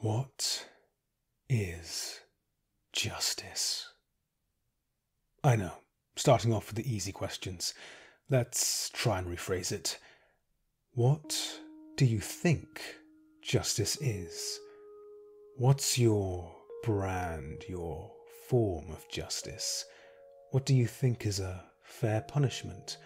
What is justice? I know, starting off with the easy questions. Let's try and rephrase it. What do you think justice is? What's your brand, your form of justice? What do you think is a fair punishment?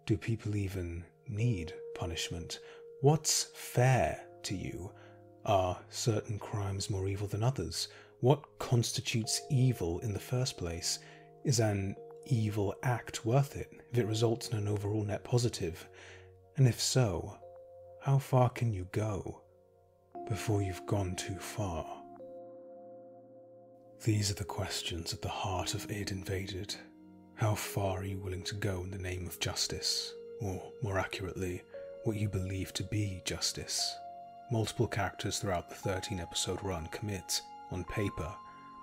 Do people even need punishment? What's fair to you? Are certain crimes more evil than others? What constitutes evil in the first place? Is an evil act worth it if it results in an overall net positive? And if so, how far can you go before you've gone too far? These are the questions at the heart of Id Invaded. How far are you willing to go in the name of justice? Or, more accurately, what you believe to be justice? Multiple characters throughout the 13-episode run commit, on paper,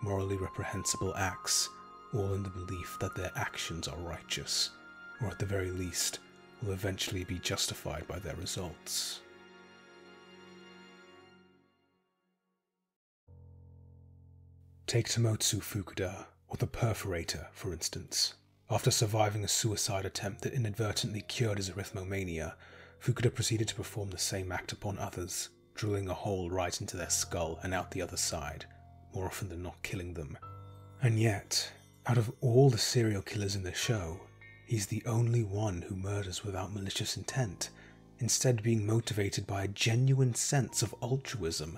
morally reprehensible acts, all in the belief that their actions are righteous, or at the very least, will eventually be justified by their results. Take Tomotsu Fukuda, or the Perforator, for instance. After surviving a suicide attempt that inadvertently cured his arithmomania, Fukuda proceeded to perform the same act upon others, drilling a hole right into their skull and out the other side, more often than not killing them. And yet, out of all the serial killers in the show, he's the only one who murders without malicious intent, instead being motivated by a genuine sense of altruism.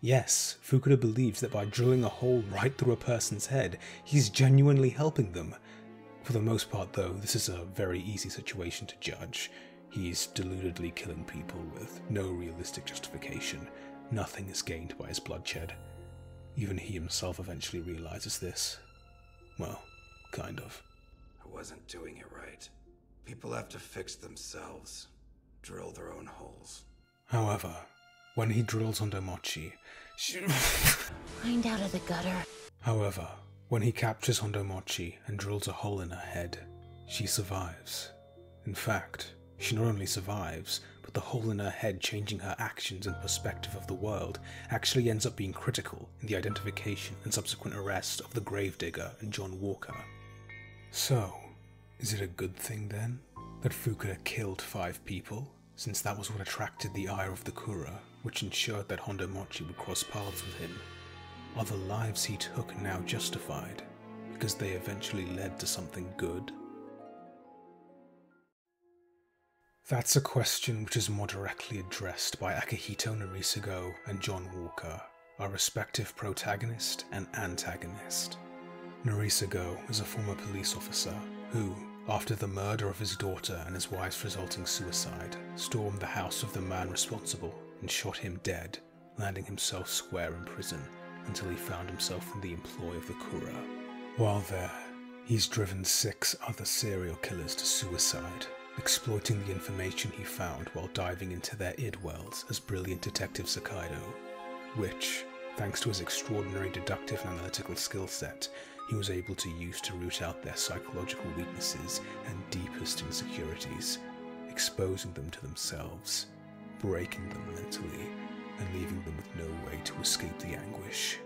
Yes, Fukuda believes that by drilling a hole right through a person's head, he's genuinely helping them. For the most part, though, this is a very easy situation to judge. He's deludedly killing people with no realistic justification. Nothing is gained by his bloodshed. Even he himself eventually realizes this. Well, kind of. I wasn't doing it right. People have to fix themselves. Drill their own holes. However, when he drills on Kenmochi, Find out of the gutter. However, when he captures Kenmochi and drills a hole in her head, she survives. In fact, she not only survives, but the hole in her head changing her actions and perspective of the world actually ends up being critical in the identification and subsequent arrest of the gravedigger and John Walker. So, is it a good thing then that Fukuda killed 5 people, since that was what attracted the ire of the Kura, which ensured that Kenmochi would cross paths with him? Are the lives he took now justified, because they eventually led to something good? That's a question which is more directly addressed by Akihito Narisago and John Walker, our respective protagonist and antagonist. Narisago is a former police officer who, after the murder of his daughter and his wife's resulting suicide, stormed the house of the man responsible and shot him dead, landing himself square in prison until he found himself in the employ of the Kura. While there, he's driven 6 other serial killers to suicide, exploiting the information he found while diving into their id worlds as brilliant Detective Sakaido, which, thanks to his extraordinary deductive and analytical skill set, he was able to use to root out their psychological weaknesses and deepest insecurities, exposing them to themselves, breaking them mentally, and leaving them with no way to escape the anguish.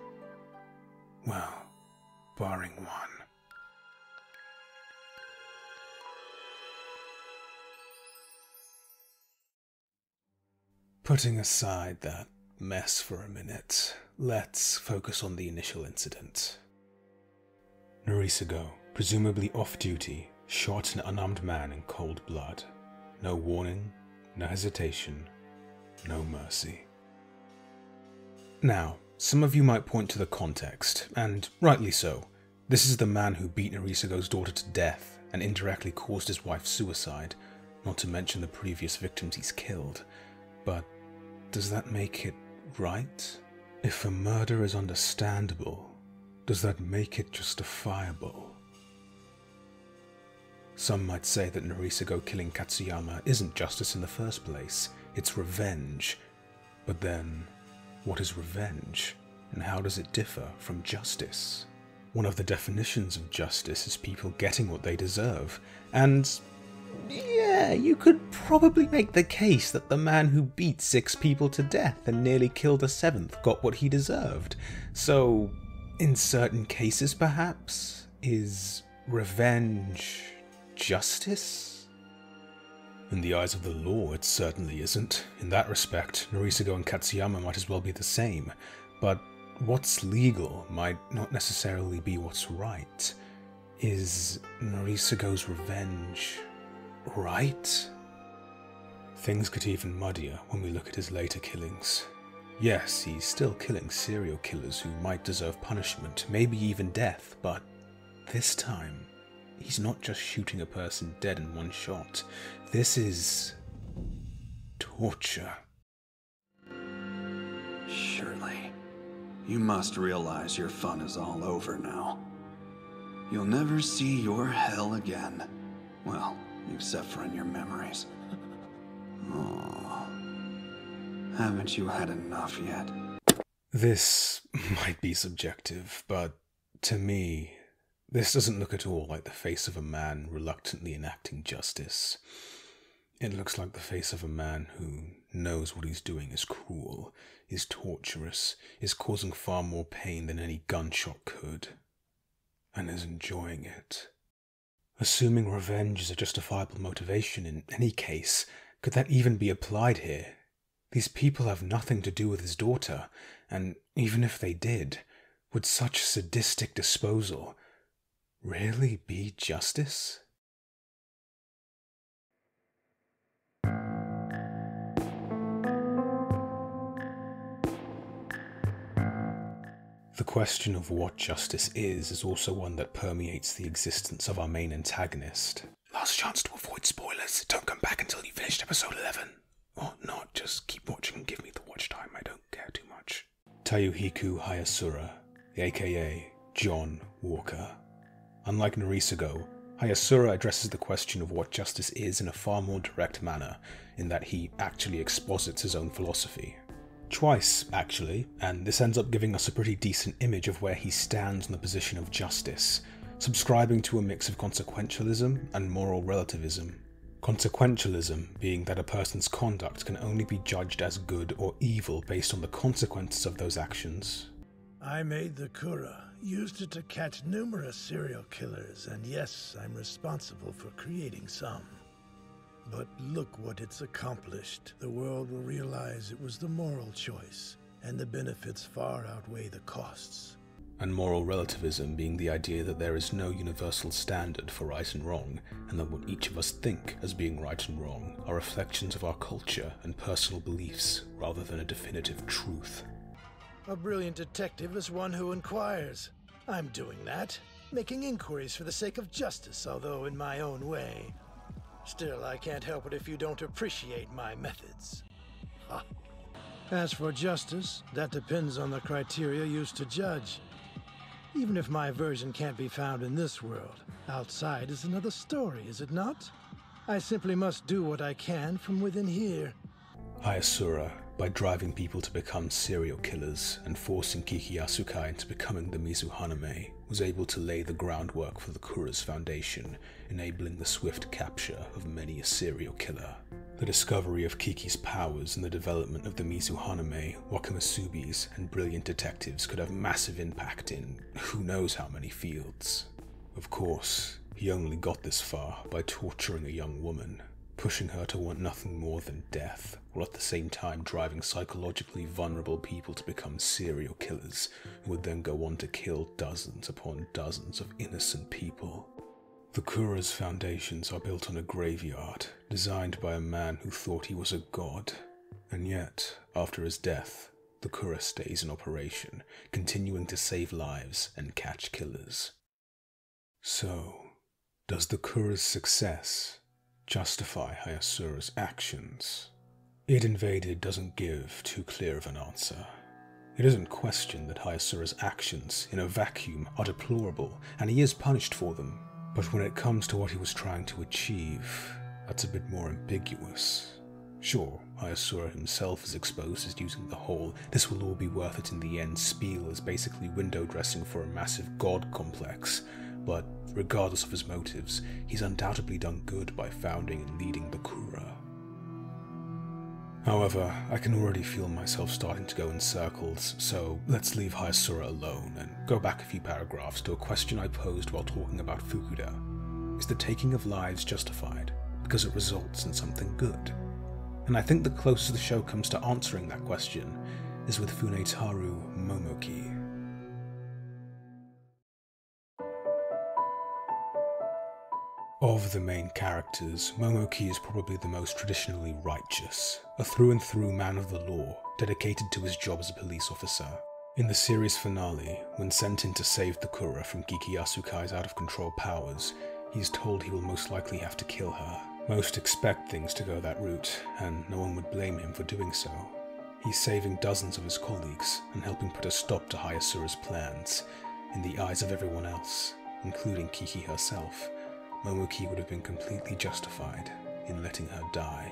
Well, barring one. Putting aside that mess for a minute, let's focus on the initial incident. Narisago, presumably off-duty, shot an unarmed man in cold blood. No warning, no hesitation, no mercy. Now, some of you might point to the context, and rightly so. This is the man who beat Narisago's daughter to death and indirectly caused his wife's suicide, not to mention the previous victims he's killed. But does that make it right? If a murder is understandable, does that make it justifiable? Some might say that Narisago killing Katsuyama isn't justice in the first place, it's revenge. But then, what is revenge, and how does it differ from justice? One of the definitions of justice is people getting what they deserve, and yeah, you could probably make the case that the man who beat 6 people to death and nearly killed a 7th got what he deserved. So, in certain cases perhaps, is revenge justice? In the eyes of the law, it certainly isn't. In that respect, Norisago and Katsuyama might as well be the same. But what's legal might not necessarily be what's right. Is Norisago's revenge right? Things get even muddier when we look at his later killings. Yes, he's still killing serial killers who might deserve punishment, maybe even death, but this time, he's not just shooting a person dead in one shot. This is torture. Surely, you must realize your fun is all over now. You'll never see your hell again. Well, except for in your memories. Oh, haven't you had enough yet? This might be subjective, but to me, this doesn't look at all like the face of a man reluctantly enacting justice. It looks like the face of a man who knows what he's doing is cruel, is torturous, is causing far more pain than any gunshot could, and is enjoying it. Assuming revenge is a justifiable motivation in any case, could that even be applied here? These people have nothing to do with his daughter, and even if they did, would such sadistic disposal really be justice? The question of what justice is also one that permeates the existence of our main antagonist. Last chance to avoid spoilers. Don't come back until you finished episode 11. Or not, just keep watching and give me the watch time. I don't care too much. Tayuhiku Hayasura, aka John Walker. Unlike Norisago, Hayasura addresses the question of what justice is in a far more direct manner, in that he actually exposits his own philosophy. Twice, actually, and this ends up giving us a pretty decent image of where he stands on the position of justice, subscribing to a mix of consequentialism and moral relativism. Consequentialism being that a person's conduct can only be judged as good or evil based on the consequences of those actions. I made the Kura, used it to catch numerous serial killers, and yes, I'm responsible for creating some. But look what it's accomplished. The world will realize it was the moral choice, and the benefits far outweigh the costs. And moral relativism being the idea that there is no universal standard for right and wrong, and that what each of us think as being right and wrong are reflections of our culture and personal beliefs, rather than a definitive truth. A brilliant detective is one who inquires. I'm doing that, making inquiries for the sake of justice, although in my own way. Still, I can't help it if you don't appreciate my methods. Ha. As for justice, that depends on the criteria used to judge. Even if my version can't be found in this world, outside is another story, is it not? I simply must do what I can from within here. Hayasura, by driving people to become serial killers and forcing Kiki Yasukai into becoming the Mizuhaname, was able to lay the groundwork for the Kura's foundation, enabling the swift capture of many a serial killer. The discovery of Kiki's powers and the development of the Mizuhaname, Wakamasubis, and brilliant detectives could have massive impact in who knows how many fields. Of course, he only got this far by torturing a young woman, pushing her to want nothing more than death, while at the same time driving psychologically vulnerable people to become serial killers, who would then go on to kill dozens upon dozens of innocent people. The Kura's foundations are built on a graveyard, designed by a man who thought he was a god, and yet, after his death, the Kura stays in operation, continuing to save lives and catch killers. So, does the Kura's success justify Hayasura's actions? It Invaded doesn't give too clear of an answer. It doesn't question that Hayasura's actions, in a vacuum, are deplorable, and he is punished for them. But when it comes to what he was trying to achieve, that's a bit more ambiguous. Sure, Hayasura himself is exposed as using the whole "this will all be worth it in the end" spiel as basically window dressing for a massive god complex, but regardless of his motives, he's undoubtedly done good by founding and leading the Kura. However, I can already feel myself starting to go in circles, so let's leave Hyasura alone and go back a few paragraphs to a question I posed while talking about Fukuda. Is the taking of lives justified because it results in something good? And I think the closest the show comes to answering that question is with Funetaru Momoki. Of the main characters, Momoki is probably the most traditionally righteous, a through-and-through man of the law, dedicated to his job as a police officer. In the series finale, when sent in to save the Kura from Giki Yasukai's out-of-control powers, he's told he will most likely have to kill her. Most expect things to go that route, and no one would blame him for doing so. He's saving dozens of his colleagues and helping put a stop to Hyasura's plans. In the eyes of everyone else, including Kiki herself, Momoki would have been completely justified in letting her die.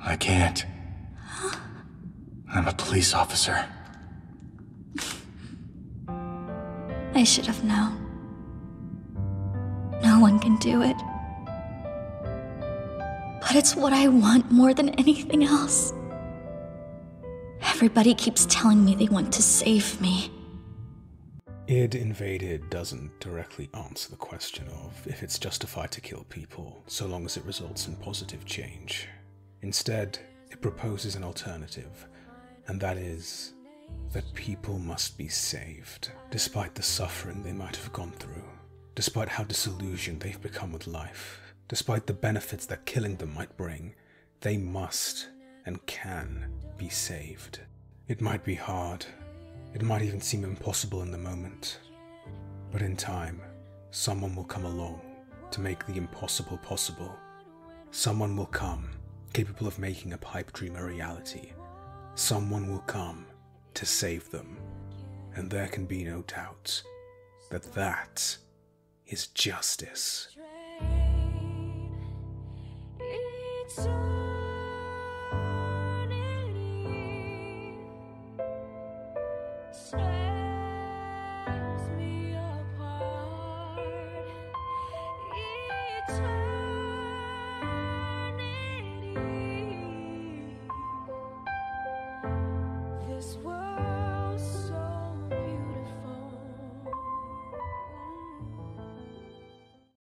I can't. I'm a police officer. I should have known. No one can do it. But it's what I want more than anything else. Everybody keeps telling me they want to save me. Id Invaded doesn't directly answer the question of if it's justified to kill people, so long as it results in positive change. Instead, it proposes an alternative, and that is that people must be saved, despite the suffering they might have gone through, despite how disillusioned they've become with life, despite the benefits that killing them might bring. They must and can be saved. It might be hard, it might even seem impossible in the moment, but in time, someone will come along to make the impossible possible. Someone will come, capable of making a pipe dream a reality. Someone will come to save them, and there can be no doubt that that is justice. It's